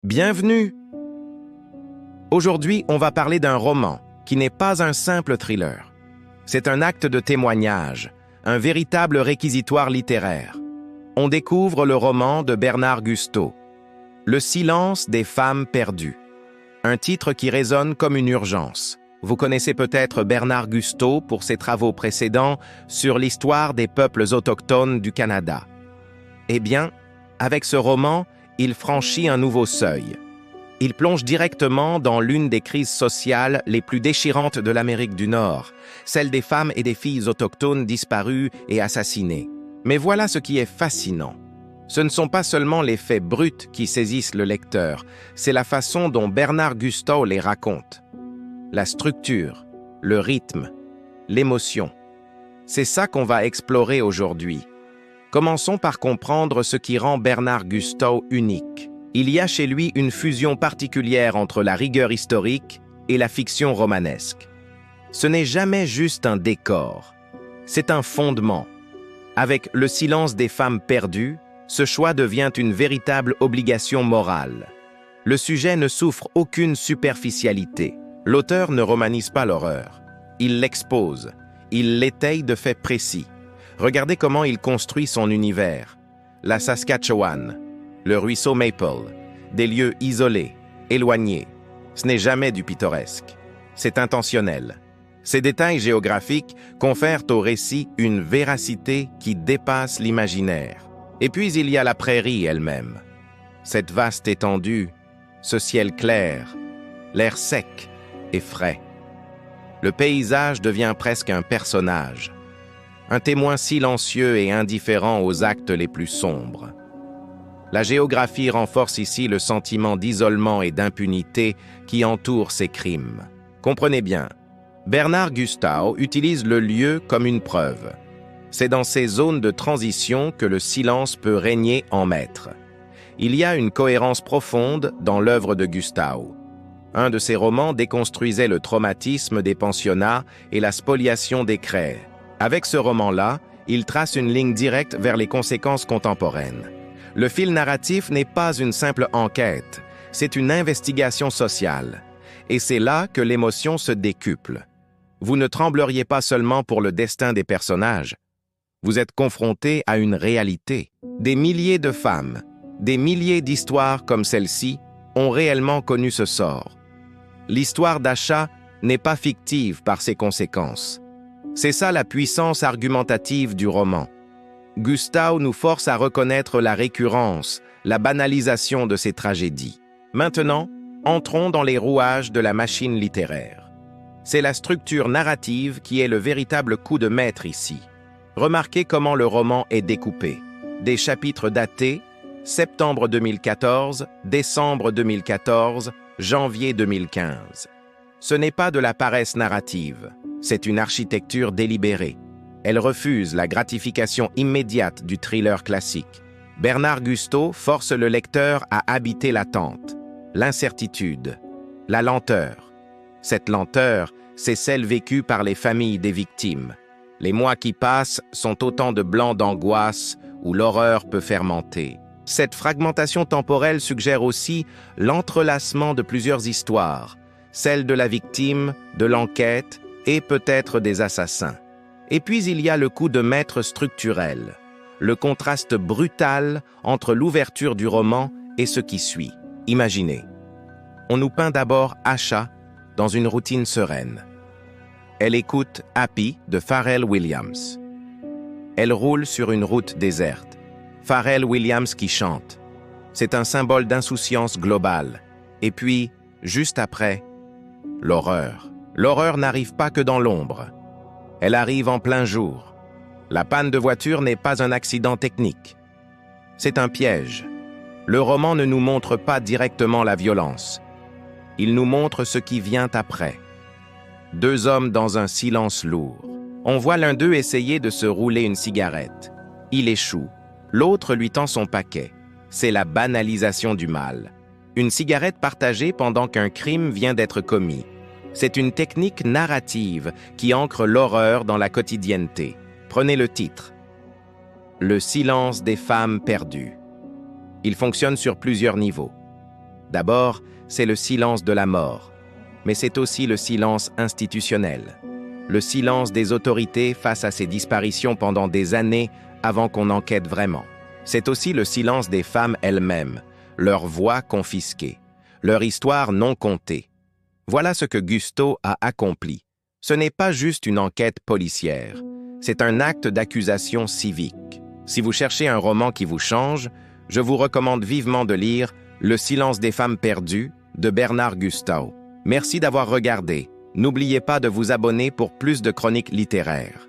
Bienvenue! Aujourd'hui, on va parler d'un roman qui n'est pas un simple thriller. C'est un acte de témoignage, un véritable réquisitoire littéraire. On découvre le roman de Bernard Gusteau, Le silence des femmes perdues. Un titre qui résonne comme une urgence. Vous connaissez peut-être Bernard Gusteau pour ses travaux précédents sur l'histoire des peuples autochtones du Canada. Eh bien, avec ce roman, il franchit un nouveau seuil. Il plonge directement dans l'une des crises sociales les plus déchirantes de l'Amérique du Nord, celle des femmes et des filles autochtones disparues et assassinées. Mais voilà ce qui est fascinant. Ce ne sont pas seulement les faits bruts qui saisissent le lecteur, c'est la façon dont Bernard Gusteau les raconte. La structure, le rythme, l'émotion. C'est ça qu'on va explorer aujourd'hui. Commençons par comprendre ce qui rend Bernard Gusteau unique. Il y a chez lui une fusion particulière entre la rigueur historique et la fiction romanesque. Ce n'est jamais juste un décor, c'est un fondement. Avec Le silence des femmes perdues, ce choix devient une véritable obligation morale. Le sujet ne souffre aucune superficialité. L'auteur ne romanise pas l'horreur. Il l'expose, il l'étaye de faits précis. Regardez comment il construit son univers. La Saskatchewan, le ruisseau Maple, des lieux isolés, éloignés. Ce n'est jamais du pittoresque. C'est intentionnel. Ces détails géographiques confèrent au récit une véracité qui dépasse l'imaginaire. Et puis il y a la prairie elle-même. Cette vaste étendue, ce ciel clair, l'air sec et frais. Le paysage devient presque un personnage, un témoin silencieux et indifférent aux actes les plus sombres. La géographie renforce ici le sentiment d'isolement et d'impunité qui entoure ces crimes. Comprenez bien, Bernard Gusteau utilise le lieu comme une preuve. C'est dans ces zones de transition que le silence peut régner en maître. Il y a une cohérence profonde dans l'œuvre de Gusteau. Un de ses romans déconstruisait le traumatisme des pensionnats et la spoliation des craies. Avec ce roman-là, il trace une ligne directe vers les conséquences contemporaines. Le fil narratif n'est pas une simple enquête, c'est une investigation sociale. Et c'est là que l'émotion se décuple. Vous ne trembleriez pas seulement pour le destin des personnages. Vous êtes confronté à une réalité. Des milliers de femmes, des milliers d'histoires comme celle-ci ont réellement connu ce sort. L'histoire d'Asha n'est pas fictive par ses conséquences. C'est ça la puissance argumentative du roman. Gusteau nous force à reconnaître la récurrence, la banalisation de ces tragédies. Maintenant, entrons dans les rouages de la machine littéraire. C'est la structure narrative qui est le véritable coup de maître ici. Remarquez comment le roman est découpé. Des chapitres datés, septembre 2014, décembre 2014, janvier 2015. Ce n'est pas de la paresse narrative, c'est une architecture délibérée. Elle refuse la gratification immédiate du thriller classique. Bernard Gusteau force le lecteur à habiter l'attente, l'incertitude, la lenteur. Cette lenteur, c'est celle vécue par les familles des victimes. Les mois qui passent sont autant de blancs d'angoisse où l'horreur peut fermenter. Cette fragmentation temporelle suggère aussi l'entrelacement de plusieurs histoires, celle de la victime, de l'enquête et peut-être des assassins. Et puis il y a le coup de maître structurel, le contraste brutal entre l'ouverture du roman et ce qui suit. Imaginez, on nous peint d'abord Asha dans une routine sereine. Elle écoute Happy de Pharrell Williams. Elle roule sur une route déserte. Pharrell Williams qui chante. C'est un symbole d'insouciance globale. Et puis, juste après, l'horreur. L'horreur n'arrive pas que dans l'ombre. Elle arrive en plein jour. La panne de voiture n'est pas un accident technique. C'est un piège. Le roman ne nous montre pas directement la violence. Il nous montre ce qui vient après. Deux hommes dans un silence lourd. On voit l'un d'eux essayer de se rouler une cigarette. Il échoue. L'autre lui tend son paquet. C'est la banalisation du mal. Une cigarette partagée pendant qu'un crime vient d'être commis. C'est une technique narrative qui ancre l'horreur dans la quotidienneté. Prenez le titre. Le silence des femmes perdues. Il fonctionne sur plusieurs niveaux. D'abord, c'est le silence de la mort, mais c'est aussi le silence institutionnel, le silence des autorités face à ces disparitions pendant des années avant qu'on enquête vraiment. C'est aussi le silence des femmes elles-mêmes, leur voix confisquée, leur histoire non contée. Voilà ce que Gusteau a accompli. Ce n'est pas juste une enquête policière, c'est un acte d'accusation civique. Si vous cherchez un roman qui vous change, je vous recommande vivement de lire Le silence des femmes perdues de Bernard Gusteau. Merci d'avoir regardé. N'oubliez pas de vous abonner pour plus de chroniques littéraires.